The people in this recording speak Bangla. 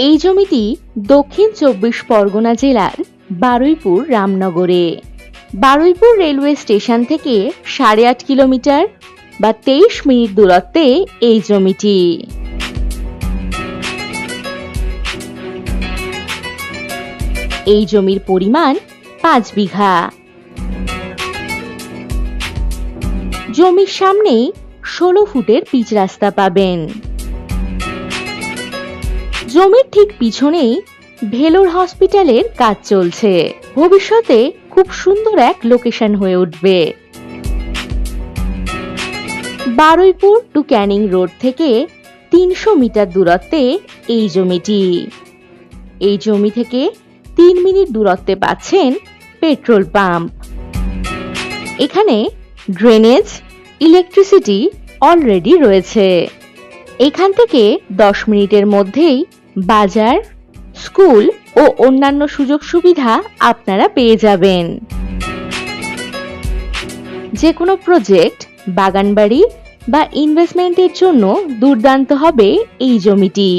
এই জমিটি দক্ষিণ ২৪ পরগনা জেলার বারুইপুর রামনগরে। বারুইপুর রেলওয়ে স্টেশন থেকে ৮.৫ কিলোমিটার বা ২৩ মিনিট দূরত্বে এই জমিটি। এই জমির পরিমাণ ৫ বিঘা। জমির সামনেই ১৬ ফুটের পিচ রাস্তা পাবেন। জমির ঠিক পিছনেই ভেলোর হসপিটালের কাজ চলছে। ভবিষ্যতে খুব সুন্দর এক লোকেশন হয়ে উঠবে। বারুইপুর টু ক্যানিং রোড থেকে ৩০০ মিটার দূরত্বে এই জমিটি। এই জমি থেকে ৩ মিনিট দূরত্বে পাচ্ছেন পেট্রোল পাম্প। এখানে ড্রেনেজ, ইলেকট্রিসিটি অলরেডি রয়েছে। এখান থেকে ১০ মিনিটের মধ্যেই বাজার, স্কুল ও অন্যান্য সুযোগ সুবিধা আপনারা পেয়ে যাবেন। যে কোনো প্রজেক্ট, বাগানবাড়ি বা ইনভেস্টমেন্টের জন্য দুর্দান্ত হবে এই জমিটি।